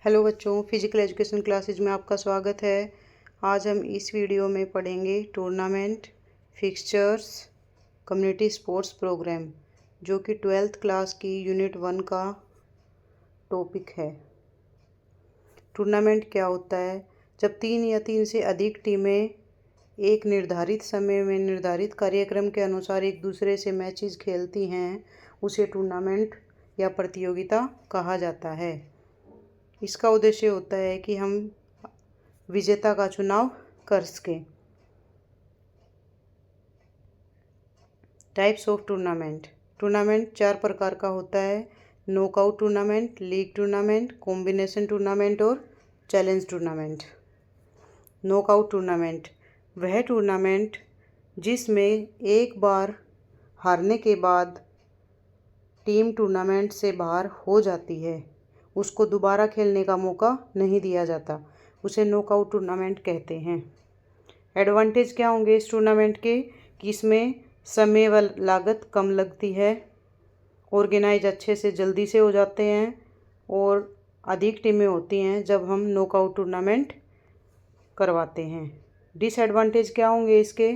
Hello बच्चों, physical education classes में आपका स्वागत है। आज हम इस वीडियो में पढ़ेंगे tournament, fixtures, community sports programme, जो कि 12th क्लास की यूनिट 1 का टॉपिक है। टूर्नामेंट क्या होता है? जब 3 या 3 से अधिक टीमें एक निर्धारित समय में निर्धारित कार्यक्रम के अनुसार एक दूसरे से मैचेस खेलती हैं, उसे टूर्नामेंट या प्रतियोगिता कहा जाता है। इसका उद्देश्य होता है कि हम विजेता का चुनाव कर सकें। Types of tournament. टूर्नामेंट 4 प्रकार का होता है: knockout tournament, league tournament, combination tournament और चैलेंज टूर्नामेंट। नॉकआउट टूर्नामेंट वह टूर्नामेंट जिसमें एक बार हारने के बाद टीम टूर्नामेंट से बाहर हो जाती है, उसको दोबारा खेलने का मौका नहीं दिया जाता, उसे नॉकआउट टूर्नामेंट कहते हैं। एडवांटेज क्या होंगे इस टूर्नामेंट के? कि इसमें समय व लागत कम लगती है, ऑर्गेनाइज अच्छे से जल्दी से हो जाते हैं और अधिक टीमें होती हैं जब हम नॉकआउट टूर्नामेंट करवाते हैं। डिसएडवांटेज क्या होंगे इसके?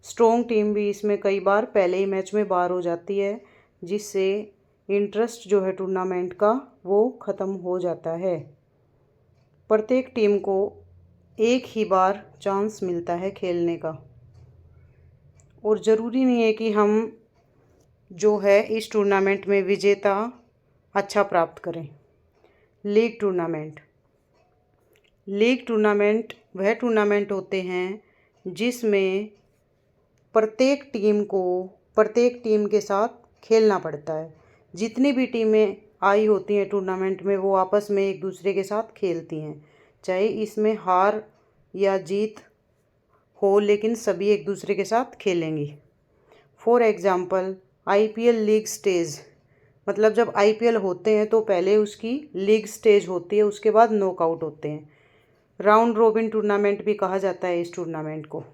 स्ट्रॉन्ग टीम भी इसमें कई बार पहले ही मैच में बाहर हो जाती है, जिससे इंटरेस्ट जो है टूर्नामेंट का वो ख़त्म हो जाता है। प्रत्येक टीम को एक ही बार चांस मिलता है खेलने का, और ज़रूरी नहीं है कि हम जो है इस टूर्नामेंट में विजेता अच्छा प्राप्त करें। League tournament. लीग टूर्नामेंट वह टूर्नामेंट होते हैं जिसमें प्रत्येक टीम के साथ खेलना पड़ता है। जितनी भी टीमें आई होती हैं टूर्नामेंट में, वो आपस में एक दूसरे के साथ खेलती हैं, चाहे इसमें हार या जीत हो, लेकिन सभी एक दूसरे के साथ खेलेंगी। For example IPL league stage, मतलब जब आईपीएल होते हैं तो पहले उसकी लीग स्टेज होती है, उसके बाद नॉकआउट होते हैं। राउंड रॉबिन टूर्नामेंट भी कहा जाता है इस टूर्नामेंट को।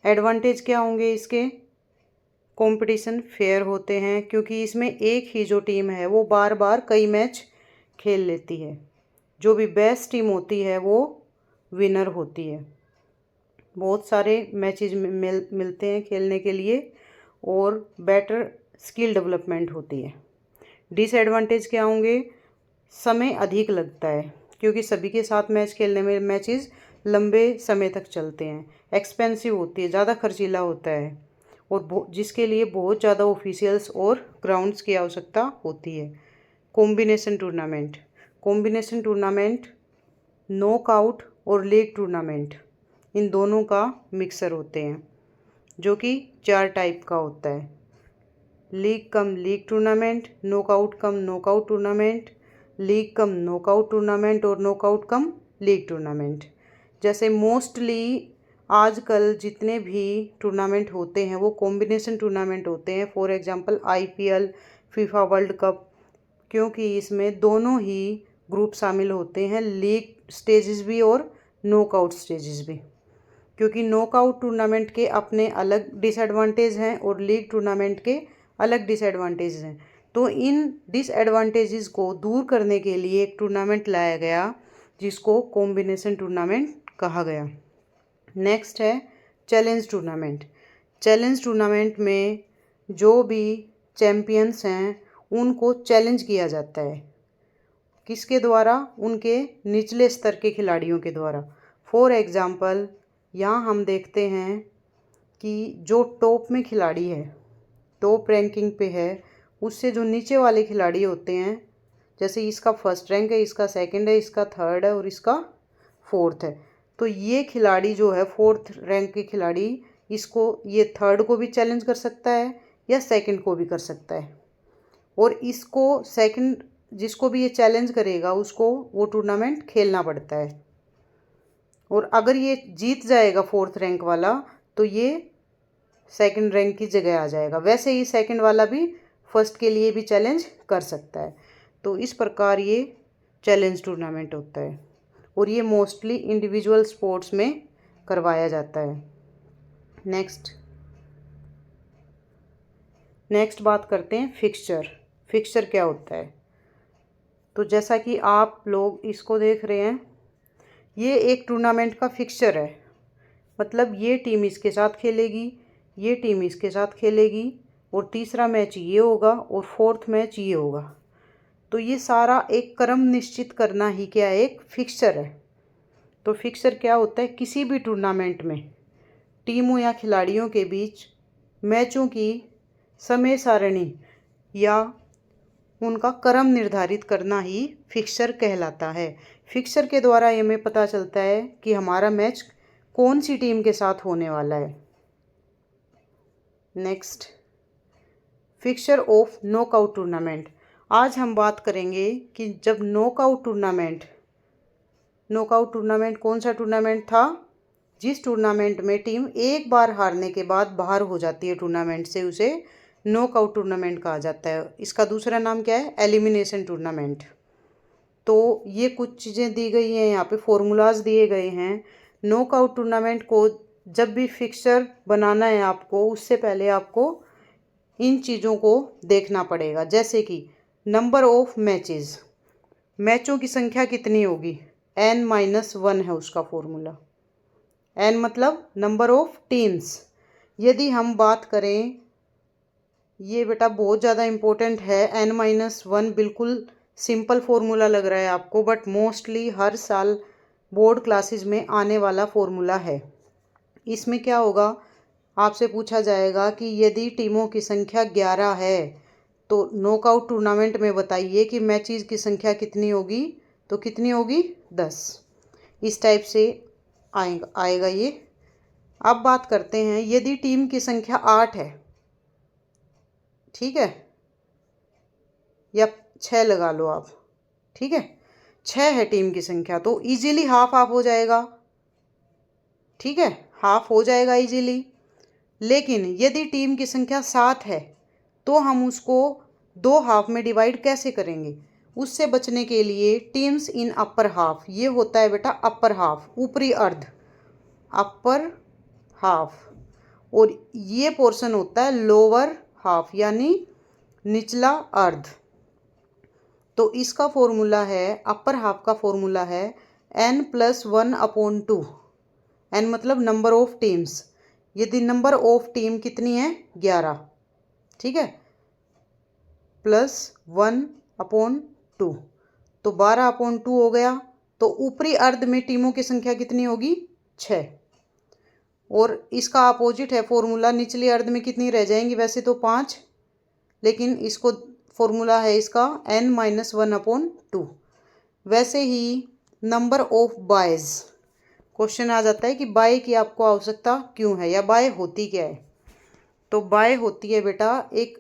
एडवांटेज क्या होंगे इसके? कंपटीशन फेयर होते हैं, क्योंकि इसमें एक ही जो टीम है वो बार बार कई मैच खेल लेती है। जो भी बेस्ट टीम होती है वो विनर होती है। बहुत सारे मैचेस मिलते हैं खेलने के लिए और बेटर स्किल डेवलपमेंट होती है। डिसएडवांटेज क्या होंगे? समय अधिक लगता है, क्योंकि सभी के साथ मैच खेलने में मैचेस लंबे समय तक चलते हैं। एक्सपेंसिव होती है, ज़्यादा खर्चीला होता है, और जिसके लिए बहुत ज़्यादा ऑफिशियल्स और ग्राउंड्स की आवश्यकता होती है। Combination tournament. Combination tournament knockout और लीग टूर्नामेंट इन दोनों का मिक्सर होते हैं, जो कि 4 टाइप का होता है: league cum league tournament, knockout cum knockout tournament, league cum knockout tournament और नॉकआउट कम लीग टूर्नामेंट। जैसे मोस्टली आजकल जितने भी टूर्नामेंट होते हैं वो कॉम्बिनेशन टूर्नामेंट होते हैं। For example IPL, FIFA world cup, क्योंकि इसमें दोनों ही ग्रुप शामिल होते हैं, लीग स्टेजेस भी और नॉकआउट स्टेजेस भी। क्योंकि नॉकआउट टूर्नामेंट के अपने अलग डिसएडवांटेज हैं और लीग टूर्नामेंट के अलग डिसएडवांटेज हैं, तो इन डिसएडवांटेजेस को दूर करने के लिए एक टूर्नामेंट लाया गया जिसको कॉम्बिनेशन टूर्नामेंट कहा गया। नेक्स्ट है चैलेंज टूर्नामेंट। चैलेंज टूर्नामेंट में जो भी चैम्पियंस हैं उनको चैलेंज किया जाता है। किसके द्वारा? उनके निचले स्तर के खिलाड़ियों के द्वारा। फॉर एग्ज़ाम्पल यहाँ हम देखते हैं कि जो टॉप में खिलाड़ी है, टॉप रैंकिंग पे है, उससे जो नीचे वाले खिलाड़ी होते हैं, जैसे इसका फर्स्ट रैंक है, इसका सेकंड है, इसका थर्ड है और इसका फोर्थ है, तो ये खिलाड़ी जो है फोर्थ रैंक के खिलाड़ी, इसको ये थर्ड को भी चैलेंज कर सकता है या सेकंड को भी कर सकता है, और इसको सेकंड जिसको भी ये चैलेंज करेगा उसको वो टूर्नामेंट खेलना पड़ता है। और अगर ये जीत जाएगा फोर्थ रैंक वाला, तो ये सेकंड रैंक की जगह आ जाएगा। वैसे ही सेकंड वाला भी फर्स्ट के लिए भी चैलेंज कर सकता है। तो इस प्रकार ये चैलेंज टूर्नामेंट होता है, और ये मोस्टली इंडिविजुअल स्पोर्ट्स में करवाया जाता है। नेक्स्ट बात करते हैं फिक्सचर। फिक्सचर क्या होता है? तो जैसा कि आप लोग इसको देख रहे हैं, ये एक टूर्नामेंट का फिक्सचर है। मतलब ये टीम इसके साथ खेलेगी, ये टीम इसके साथ खेलेगी, और तीसरा मैच ये होगा और फोर्थ मैच ये होगा। तो ये सारा एक क्रम निश्चित करना ही क्या एक फिक्सचर है। तो फिक्सचर क्या होता है? किसी भी टूर्नामेंट में टीमों या खिलाड़ियों के बीच मैचों की समय सारणी या उनका क्रम निर्धारित करना ही फिक्सचर कहलाता है। फिक्सचर के द्वारा ये हमें पता चलता है कि हमारा मैच कौन सी टीम के साथ होने वाला है। Next, fixture of knockout tournament. आज हम बात करेंगे कि जब नॉकआउट टूर्नामेंट कौन सा टूर्नामेंट था? जिस टूर्नामेंट में टीम एक बार हारने के बाद बाहर हो जाती है टूर्नामेंट से, उसे नॉकआउट टूर्नामेंट कहा जाता है। इसका दूसरा नाम क्या है? Elimination tournament. तो ये कुछ चीज़ें दी गई हैं, यहाँ पे फॉर्मूलाज दिए गए हैं। नॉकआउट टूर्नामेंट को जब भी फिक्सचर बनाना है आपको, उससे पहले आपको इन चीज़ों को देखना पड़ेगा। जैसे कि नंबर ऑफ मैचेस, मैचों की संख्या कितनी होगी? n-1 है उसका फॉर्मूला। n मतलब नंबर ऑफ टीम्स। यदि हम बात करें, ये बेटा बहुत ज़्यादा इम्पोर्टेंट है। n-1 बिल्कुल सिंपल फॉर्मूला लग रहा है आपको, बट मोस्टली हर साल बोर्ड क्लासेस में आने वाला फॉर्मूला है। इसमें क्या होगा? आपसे पूछा जाएगा कि यदि टीमों की संख्या 11 है तो नॉकआउट टूर्नामेंट में बताइए कि मैचेस की संख्या कितनी होगी? तो कितनी होगी? 10। इस टाइप से आएगा ये। अब बात करते हैं, यदि टीम की संख्या 8 है, ठीक है, या 6 लगा लो आप, ठीक है, 6 है टीम की संख्या, तो इजीली हाफ हाफ हो जाएगा। ठीक है, हाफ हो जाएगा इजीली। लेकिन यदि टीम की संख्या 7 है तो हम उसको 2 हाफ में डिवाइड कैसे करेंगे? उससे बचने के लिए टीम्स इन अपर हाफ, ये होता है बेटा अपर हाफ, ऊपरी अर्ध, अपर हाफ, और ये पोर्शन होता है लोअर हाफ यानी निचला अर्ध। तो इसका फॉर्मूला है, अपर हाफ का फॉर्मूला है n+1/2। n मतलब नंबर ऑफ टीम्स। यदि नंबर ऑफ टीम कितनी है? 11, ठीक है, +1/2, तो 12/2 हो गया। तो ऊपरी अर्ध में टीमों की संख्या कितनी होगी? 6। और इसका अपोजिट है फॉर्मूला, निचली अर्ध में कितनी रह जाएंगी? वैसे तो 5, लेकिन इसको फॉर्मूला है इसका n-1/2। वैसे ही नंबर ऑफ बायज, क्वेश्चन आ जाता है कि बाय की आपको आवश्यकता क्यों है या बाय होती क्या है? तो बाय होती है बेटा एक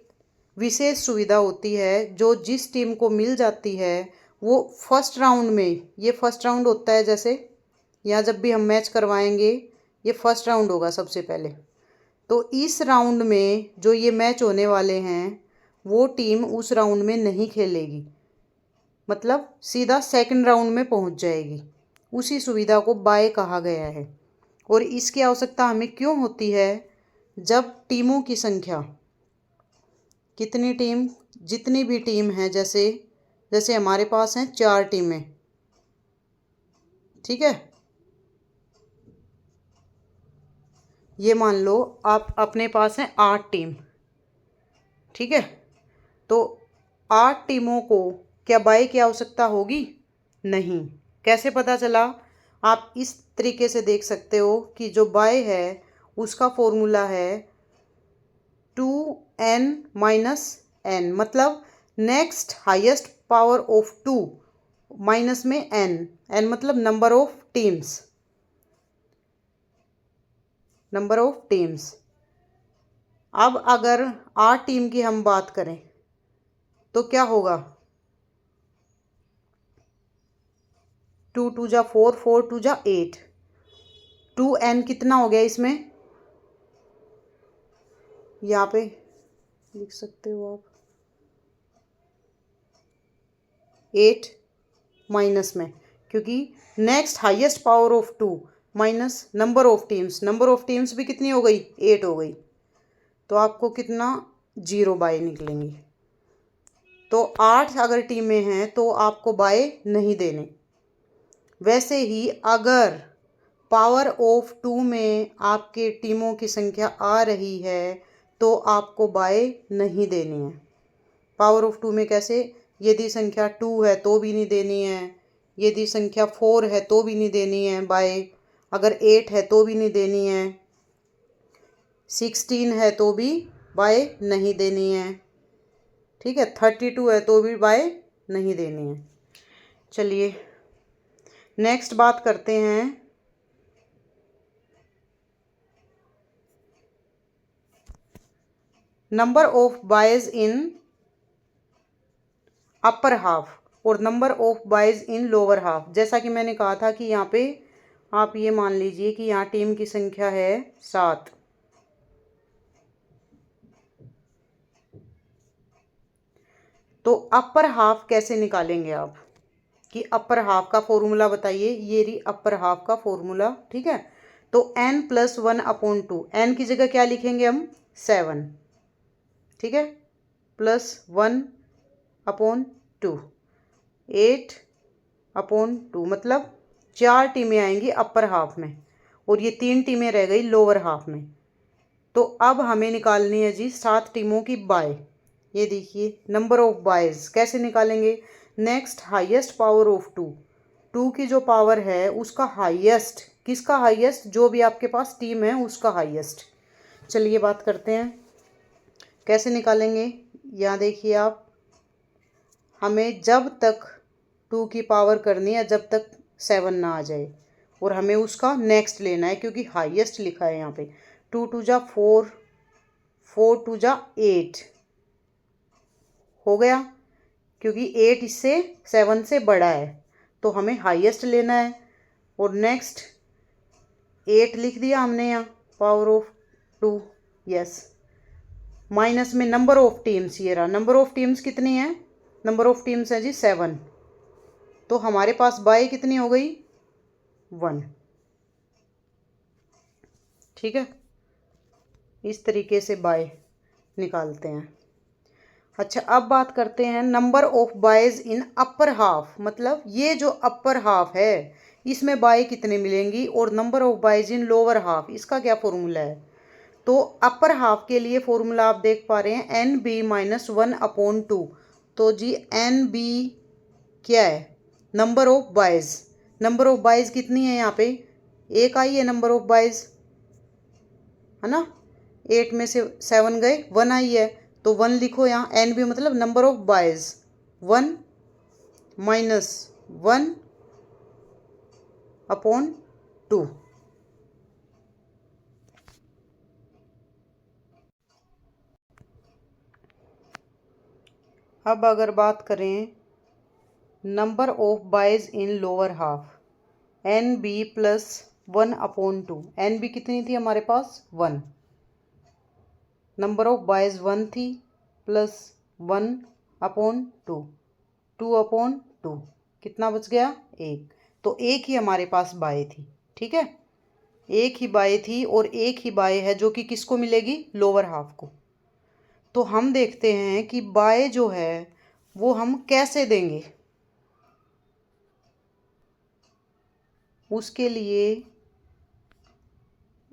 विशेष सुविधा होती है जो जिस टीम को मिल जाती है वो फर्स्ट राउंड में, ये फर्स्ट राउंड होता है, जैसे यहाँ जब भी हम मैच करवाएंगे ये फर्स्ट राउंड होगा सबसे पहले। तो इस राउंड में जो ये मैच होने वाले हैं वो टीम उस राउंड में नहीं खेलेगी, मतलब सीधा सेकंड राउंड में पहुंच जाएगी। उसी सुविधा को बाय कहा गया है। और इसकी आवश्यकता हमें क्यों होती है? जब टीमों की संख्या, कितनी टीम, जितनी भी टीम है, जैसे हमारे पास हैं 4 टीमें, ठीक है, ये मान लो आप अपने पास हैं 8 टीम, ठीक है, तो 8 टीमों को क्या बाय की आवश्यकता होगी? नहीं। कैसे पता चला? आप इस तरीके से देख सकते हो कि जो बाय है उसका फॉर्मूला है 2n-n, मतलब next highest power of 2 minus में n मतलब number of teams, number of teams. अब अगर 8 टीम की हम बात करें तो क्या होगा? 2 जा 4, 4 जा 8, 2n कितना हो गया इसमें? यहाँ पे लिख सकते हो आप 8 माइनस में, क्योंकि next highest power of 2 minus number of teams, number of teams भी कितनी हो गई? 8 हो गई। तो आपको कितना? 0 बाय निकलेंगी। तो 8 अगर टीमें हैं तो आपको बाय नहीं देने। वैसे ही अगर पावर ऑफ 2 में आपके टीमों की संख्या आ रही है तो आपको बाय नहीं देनी है। पावर ऑफ 2 में कैसे? यदि संख्या 2 है तो भी नहीं देनी है, यदि संख्या 4 है तो भी नहीं देनी है बाय, अगर 8 है तो भी नहीं देनी है, 16 है तो भी बाय नहीं देनी है, ठीक है, 32 है तो भी बाय नहीं देनी है। चलिए नेक्स्ट बात करते हैं number of byes in upper half और number of byes in lower half. जैसा कि मैंने कहा था कि यहाँ पे आप ये मान लीजिए कि यहाँ टीम की संख्या है 7, तो अपर हाफ कैसे निकालेंगे आप, कि अपर हाफ का फॉर्मूला बताइए। ये रही अपर हाफ का फॉर्मूला, ठीक है। तो n+1/2, n की जगह क्या लिखेंगे हम? 7, ठीक है, +1/2, 8/2, मतलब 4 टीमें आएंगी अपर हाफ में और ये 3 टीमें रह गई लोअर हाफ में। तो अब हमें निकालनी है जी 7 टीमों की बाय। ये देखिए नंबर ऑफ बायज कैसे निकालेंगे? नेक्स्ट हाईएस्ट पावर ऑफ 2, 2 की जो पावर है उसका हाईएस्ट, किसका हाईएस्ट? जो भी आपके पास टीम है उसका हाईएस्ट। चलिए बात करते हैं कैसे निकालेंगे। यहाँ देखिए आप, हमें जब तक 2 की पावर करनी है जब तक 7 ना आ जाए और हमें उसका नेक्स्ट लेना है, क्योंकि हाईएस्ट लिखा है यहाँ पे। 2 2 जा 4, 4 2 जा 8 हो गया, क्योंकि 8 इससे 7 से बड़ा है तो हमें हाईएस्ट लेना है। और नेक्स्ट 8 लिख दिया हमने यहाँ पावर ऑफ 2, यस। माइनस में नंबर ऑफ टीम्स, ये रहा नंबर ऑफ टीम्स कितनी है? नंबर ऑफ टीम्स है जी 7, तो हमारे पास बाय कितनी हो गई? 1, ठीक है। इस तरीके से बाय निकालते हैं। अच्छा अब बात करते हैं number of byes in upper half, मतलब ये जो अपर हाफ है इसमें बाय कितने मिलेंगी, और number of byes in lower half इसका क्या फॉर्मूला है? तो अपर हाफ के लिए फॉर्मूला आप देख पा रहे हैं NB-1/2। तो जी NB क्या है? Number of boys. Number of boys कितनी है यहाँ पे? एक आई है नंबर ऑफ बायज, है ना। 8 में से 7 गए, 1 आई है तो 1 लिखो यहाँ। NB मतलब नंबर ऑफ बायज, 1 माइनस 1/2। अब अगर बात करें number of byes in lower half, NB+1/2। NB कितनी थी हमारे पास? 1। नंबर ऑफ बायज 1 थी, प्लस 1/2, 2/2, कितना बच गया? 1। तो एक ही हमारे पास बाय थी, ठीक है, एक ही बाय थी और एक ही बाय है जो कि किसको मिलेगी? लोअर हाफ को। तो हम देखते हैं कि बाय जो है वो हम कैसे देंगे। उसके लिए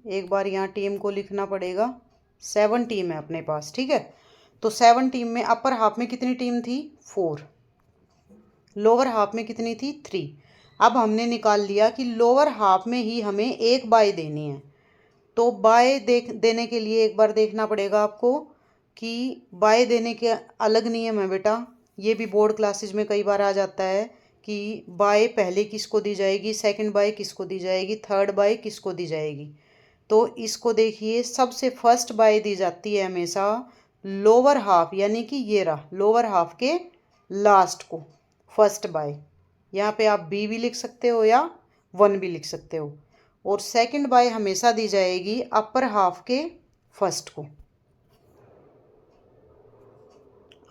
एक बार यहाँ टीम को लिखना पड़ेगा। 7 टीम है अपने पास, ठीक है। तो 7 टीम में अपर हाफ में कितनी टीम थी? 4। लोअर हाफ में कितनी थी? 3। अब हमने निकाल लिया कि लोअर हाफ में ही हमें एक बाय देनी है। तो बाय देने के लिए एक बार देखना पड़ेगा आपको कि बाय देने के अलग नियम है बेटा। ये भी बोर्ड क्लासेज में कई बार आ जाता है कि बाय पहले किसको दी जाएगी, सेकंड बाय किसको दी जाएगी, थर्ड बाय किसको दी जाएगी। तो इसको देखिए, सबसे फर्स्ट बाय दी जाती है हमेशा लोअर हाफ, यानी कि ये रहा लोअर हाफ के लास्ट को फर्स्ट बाय। यहाँ पे आप बी भी लिख सकते हो या 1 भी लिख सकते हो। और सेकंड बाय हमेशा दी जाएगी अपर हाफ के फर्स्ट को।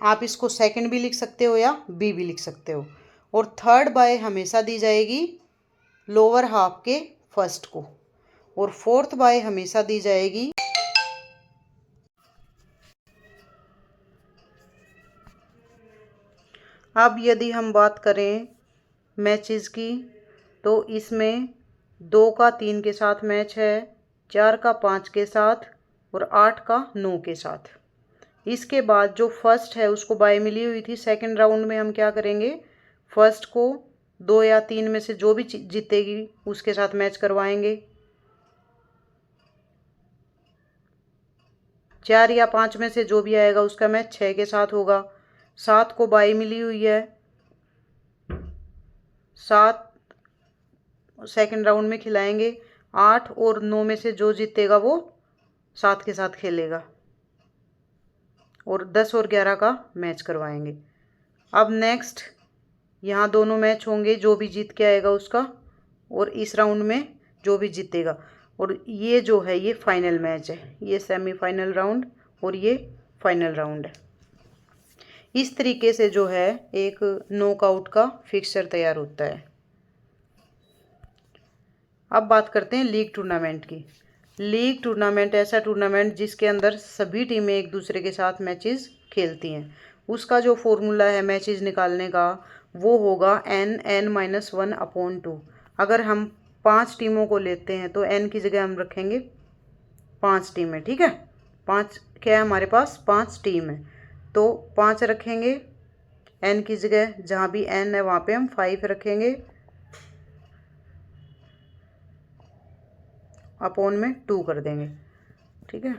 आप इसको सेकंड भी लिख सकते हो या बी भी लिख सकते हो। और थर्ड बाय हमेशा दी जाएगी लोअर हाफ के फर्स्ट को। और फोर्थ बाय हमेशा दी जाएगी अब यदि हम बात करें मैचेस की, तो इसमें 2 का 3 के साथ मैच है, 4 का 5 के साथ और 8 का 9 के साथ। इसके बाद जो फर्स्ट है उसको बाय मिली हुई थी। सेकंड राउंड में हम क्या करेंगे, फर्स्ट को 2 या 3 में से जो भी जीतेगी उसके साथ मैच करवाएंगे। 4 या 5 में से जो भी आएगा उसका मैच 6 के साथ होगा। 7 को बाय मिली हुई है, 7 सेकंड राउंड में खिलाएंगे। 8 और 9 में से जो जीतेगा वो 7 के साथ खेलेगा और 10 और 11 का मैच करवाएंगे। अब नेक्स्ट यहाँ दोनों मैच होंगे, जो भी जीत के आएगा उसका, और इस राउंड में जो भी जीतेगा। और ये जो है ये फाइनल मैच है, ये सेमीफाइनल राउंड और ये फाइनल राउंड है। इस तरीके से जो है एक नॉकआउट का फिक्सचर तैयार होता है। अब बात करते हैं लीग टूर्नामेंट की। लीग टूर्नामेंट ऐसा टूर्नामेंट जिसके अंदर सभी टीमें एक दूसरे के साथ मैचेस खेलती हैं। उसका जो फॉर्मूला है मैचेस निकालने का वो होगा n-1/2। अगर हम 5 टीमों को लेते हैं तो n की जगह हम रखेंगे 5 टीमें, ठीक है। 5 क्या है हमारे पास, 5 टीम है, तो 5 रखेंगे। n की जगह जहाँ भी n है वहाँ पे हम 5 रखेंगे, अपॉन में 2 कर देंगे, ठीक है।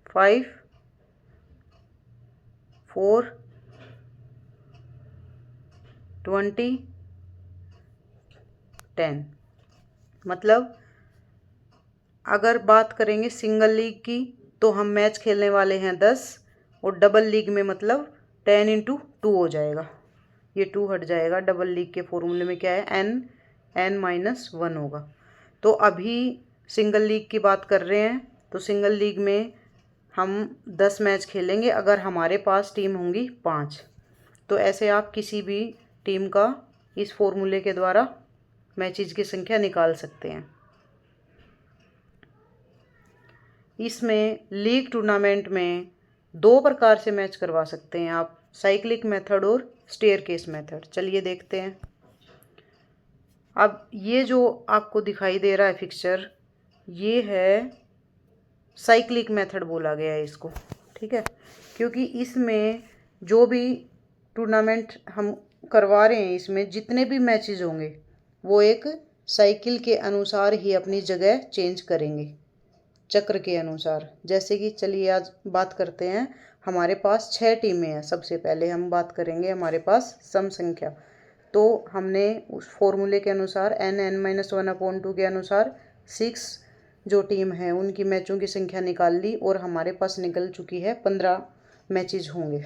5 4 20 10। मतलब अगर बात करेंगे सिंगल लीग की तो हम मैच खेलने वाले हैं 10, और डबल लीग में मतलब 10 × 2 हो जाएगा। ये 2 हट जाएगा। डबल लीग के फॉर्मूले में क्या है, n-1 होगा। तो अभी सिंगल लीग की बात कर रहे हैं, तो सिंगल लीग में हम 10 मैच खेलेंगे अगर हमारे पास टीम होंगी 5। तो ऐसे आप किसी भी टीम का इस फॉर्मूले के द्वारा मैचेस की संख्या निकाल सकते हैं। इसमें लीग टूर्नामेंट में 2 प्रकार से मैच करवा सकते हैं आप, साइक्लिक मेथड और स्टेयरकेस मेथड। चलिए देखते हैं। अब ये जो आपको दिखाई दे रहा है फिक्सचर, ये है साइक्लिक मेथड बोला गया है इसको, ठीक है, क्योंकि इसमें जो भी टूर्नामेंट हम करवा रहे हैं इसमें जितने भी मैचेस होंगे वो एक साइकिल के अनुसार ही अपनी जगह चेंज करेंगे, चक्र के अनुसार। जैसे कि चलिए आज बात करते हैं, हमारे पास 6 टीमें हैं। सबसे पहले हम बात करेंगे हमारे पास सम संख्या। तो हमने उस फॉर्मूले के अनुसार n-1/2 के अनुसार 6 जो टीम है उनकी मैचों की संख्या निकाल ली और हमारे पास निकल चुकी है 15 मैचेस होंगे।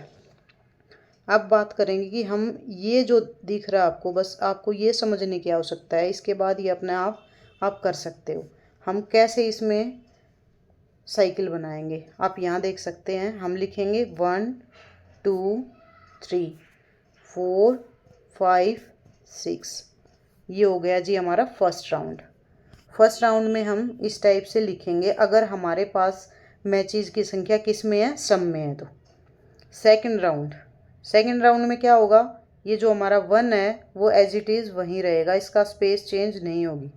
अब बात करेंगे कि हम ये जो दिख रहा है आपको, बस आपको ये समझने की आवश्यकता है, इसके बाद ये अपने आप कर सकते हो। हम कैसे इसमें साइकिल बनाएंगे आप यहाँ देख सकते हैं। हम लिखेंगे 1 2 3 4 5 6। ये हो गया जी हमारा फर्स्ट राउंड। फर्स्ट राउंड में हम इस टाइप से लिखेंगे अगर हमारे पास मैचेस की संख्या किस में है, सम में है। तो सेकंड राउंड में क्या होगा, ये जो हमारा 1 है वो एज इट इज़ वहीं रहेगा, इसका स्पेस चेंज नहीं होगी।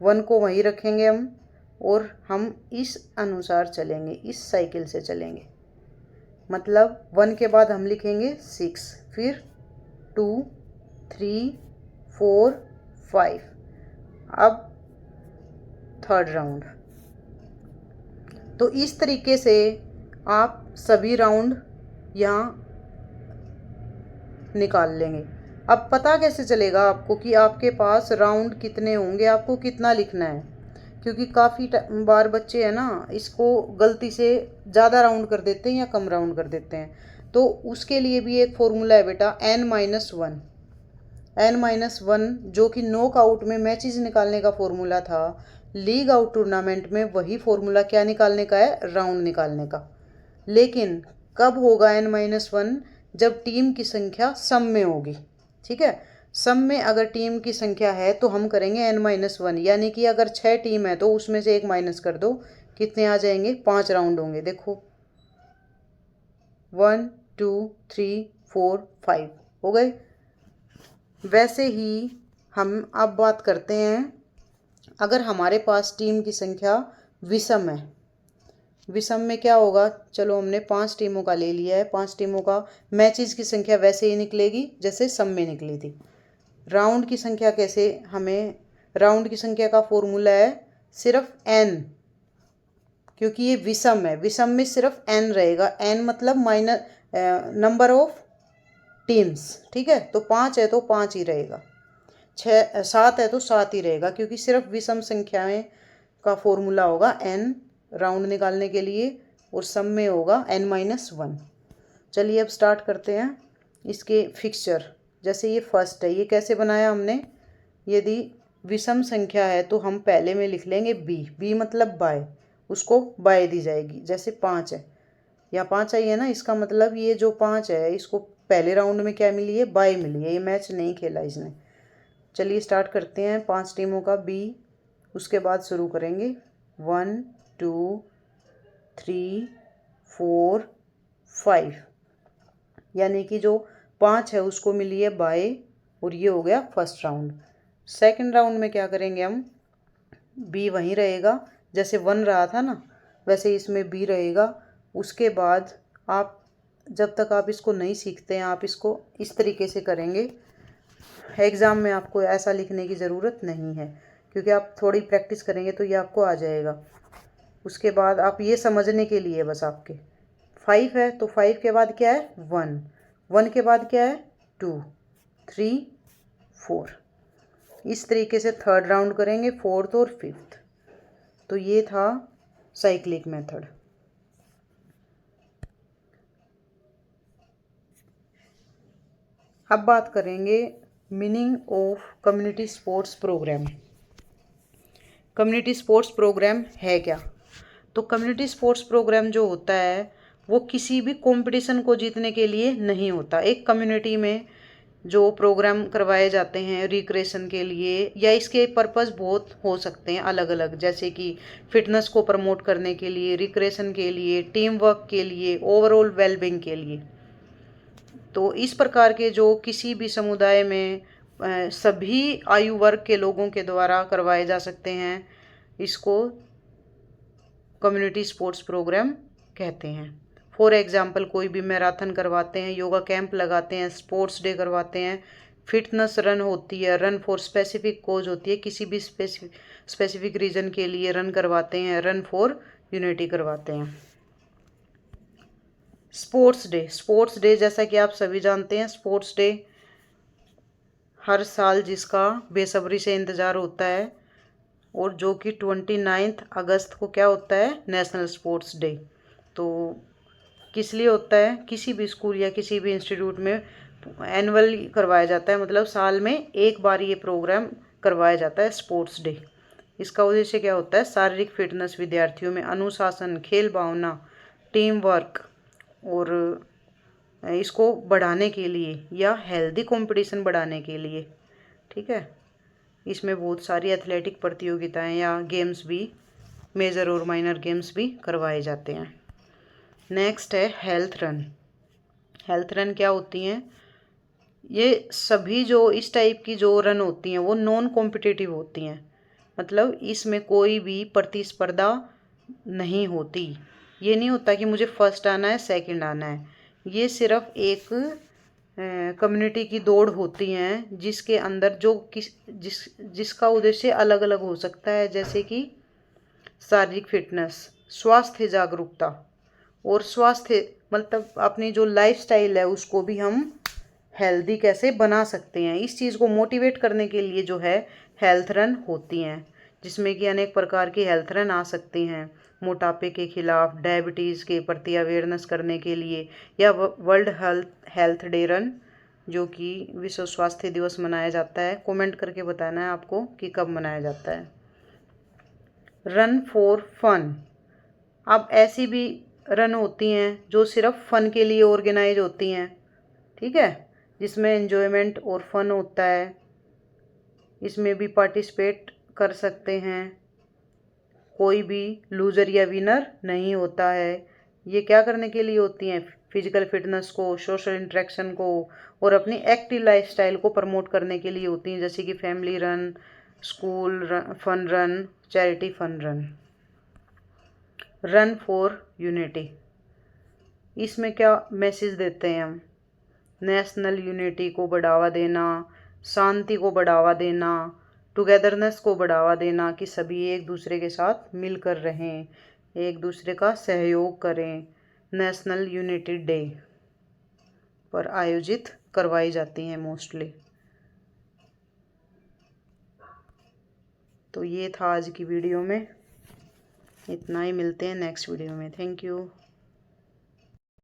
1 को वहीं रखेंगे हम और हम इस अनुसार चलेंगे, इस साइकिल से चलेंगे। मतलब 1 के बाद हम लिखेंगे 6, फिर 2 3 4 5। अब थर्ड राउंड। तो इस तरीके से आप सभी राउंड यहाँ निकाल लेंगे। अब पता कैसे चलेगा आपको कि आपके पास राउंड कितने होंगे, आपको कितना लिखना है, क्योंकि काफ़ी बार बच्चे हैं ना इसको गलती से ज़्यादा राउंड कर देते हैं या कम राउंड कर देते हैं। तो उसके लिए भी एक फॉर्मूला है बेटा, n-1। n-1 जो कि नॉकआउट में मैचेस निकालने का फॉर्मूला था, लीग आउट टूर्नामेंट में वही फॉर्मूला क्या निकालने का है, राउंड निकालने का। लेकिन कब होगा n-1, जब टीम की संख्या सम में होगी, ठीक है। सम में अगर टीम की संख्या है तो हम करेंगे n-1, यानी कि अगर 6 टीम है तो उसमें से 1 माइनस कर दो, कितने आ जाएंगे, 5 राउंड होंगे। देखो 1 2 3 4 5 हो गए। वैसे ही हम अब बात करते हैं, अगर हमारे पास टीम की संख्या विषम है, विषम में क्या होगा, चलो हमने 5 टीमों का ले लिया है, 5 टीमों का मैचेस की संख्या वैसे ही निकलेगी जैसे सम में निकली थी। राउंड की संख्या कैसे, हमें राउंड की संख्या का फॉर्मूला है सिर्फ n, क्योंकि ये विषम है, विषम में सिर्फ n रहेगा, n मतलब माइनस नंबर ऑफ टीम्स, ठीक है। तो 5 है तो 5 ही रहेगा, 7 है तो 7 ही रहेगा, क्योंकि सिर्फ विषम संख्याएं का फॉर्मूला होगा n राउंड निकालने के लिए, और सम में होगा n-1। चलिए अब स्टार्ट करते हैं इसके फिक्सचर। जैसे ये फर्स्ट है, ये कैसे बनाया हमने, यदि विषम संख्या है तो हम पहले में लिख लेंगे b मतलब बाय, उसको बाय दी जाएगी। जैसे 5 है, यहाँ 5 आई है ना, इसका मतलब ये जो 5 है इसको पहले राउंड में क्या मिली है, बाय मिली है, ये मैच नहीं खेला इसने। चलिए स्टार्ट करते हैं 5 टीमों का b, उसके बाद शुरू करेंगे 1 2 3 4 5, यानी कि जो 5 है उसको मिली है बाय, और ये हो गया फर्स्ट राउंड। सेकंड राउंड में क्या करेंगे हम, b वहीं रहेगा, जैसे 1 रहा था ना वैसे इसमें b रहेगा। उसके बाद आप जब तक आप इसको नहीं सीखते हैं आप इसको इस तरीके से करेंगे, एग्ज़ाम में आपको ऐसा लिखने की ज़रूरत नहीं है, क्योंकि आप थोड़ी प्रैक्टिस करेंगे तो ये आपको आ जाएगा। उसके बाद आप ये समझने के लिए बस आपके 5 है तो 5 के बाद क्या है 1, 1 के बाद क्या है 2 3 4, इस तरीके से थर्ड राउंड करेंगे, फोर्थ और फिफ्थ। तो ये था साइक्लिक मेथड। अब बात करेंगे meaning of community sports programme. Community sports programme है क्या, तो कम्युनिटी स्पोर्ट्स प्रोग्राम जो होता है वो किसी भी कंपटीशन को जीतने के लिए नहीं होता। एक कम्युनिटी में जो प्रोग्राम करवाए जाते हैं रिक्रिएशन के लिए, या इसके पर्पस बहुत हो सकते हैं अलग अलग, जैसे कि फिटनेस को प्रमोट करने के लिए, रिक्रिएशन के लिए, टीम वर्क के लिए, ओवरऑल वेलबींग के लिए। तो इस प्रकार के जो किसी भी समुदाय में सभी आयु वर्ग के लोगों के द्वारा करवाए जा सकते हैं, इसको कम्युनिटी स्पोर्ट्स प्रोग्राम कहते हैं। फॉर एग्जाम्पल कोई भी मैराथन करवाते हैं, योगा कैंप लगाते हैं, स्पोर्ट्स डे करवाते हैं, फिटनेस रन होती है, रन फॉर स्पेसिफिक कोज होती है, किसी भी स्पेसिफिक रीजन के लिए रन करवाते हैं, रन फॉर यूनिटी करवाते हैं। स्पोर्ट्स डे जैसा कि आप सभी जानते हैं, स्पोर्ट्स डे हर साल जिसका बेसब्री से इंतज़ार होता है, और जो कि 29 अगस्त को क्या होता है, नेशनल स्पोर्ट्स डे। तो किस लिए होता है, किसी भी स्कूल या किसी भी इंस्टीट्यूट में एनुअल करवाया जाता है, मतलब साल में एक बार ये प्रोग्राम करवाया जाता है स्पोर्ट्स डे। इसका उद्देश्य क्या होता है, शारीरिक फिटनेस, विद्यार्थियों में अनुशासन, खेल भावना, टीम वर्क, और इसको बढ़ाने के लिए या हेल्दी कंपटीशन बढ़ाने के लिए, ठीक है। इसमें बहुत सारी एथलेटिक प्रतियोगिताएं या गेम्स भी, मेजर और माइनर गेम्स भी करवाए जाते हैं। नेक्स्ट है हेल्थ रन। हेल्थ रन क्या होती हैं, ये सभी जो इस टाइप की जो रन होती हैं वो नॉन कॉम्पिटिटिव होती हैं, मतलब इसमें कोई भी प्रतिस्पर्धा नहीं होती। ये नहीं होता कि मुझे फर्स्ट आना है सेकंड आना है, ये सिर्फ एक कम्युनिटी की दौड़ होती हैं जिसके अंदर जिसका उद्देश्य अलग अलग हो सकता है, जैसे कि शारीरिक फिटनेस, स्वास्थ्य जागरूकता, और स्वास्थ्य मतलब अपनी जो लाइफस्टाइल है उसको भी हम हेल्दी कैसे बना सकते हैं, इस चीज़ को मोटिवेट करने के लिए जो है हेल्थ रन होती हैं, जिसमें कि अनेक प्रकार की हेल्थ रन आ सकती हैं। मोटापे के खिलाफ, डायबिटीज़ के प्रति अवेयरनेस करने के लिए, या वर्ल्ड हेल्थ डे रन जो कि विश्व स्वास्थ्य दिवस मनाया जाता है। कमेंट करके बताना है आपको कि कब मनाया जाता है। रन फॉर फन, अब ऐसी भी रन होती हैं जो सिर्फ फन के लिए ऑर्गेनाइज होती हैं, ठीक है, जिसमें एंजॉयमेंट और फन होता है, इसमें भी पार्टिसिपेट कर सकते हैं, कोई भी लूज़र या विनर नहीं होता है। ये क्या करने के लिए होती हैं, फिजिकल फिटनेस को, सोशल इंटरेक्शन को और अपनी एक्टिव लाइफस्टाइल को प्रमोट करने के लिए होती हैं, जैसे कि family run, school fun run, charity fun run. Run for unity, इसमें क्या मैसेज देते हैं हम? नेशनल यूनिटी को बढ़ावा देना, शांति को बढ़ावा देना, टुगेदरनेस को बढ़ावा देना कि सभी एक दूसरे के साथ मिलकर रहें, एक दूसरे का सहयोग करें। नेशनल यूनिटी डे पर आयोजित करवाई जाती हैं मोस्टली। तो ये था आज की वीडियो में, इतना ही। मिलते हैं नेक्स्ट वीडियो में। Thank you.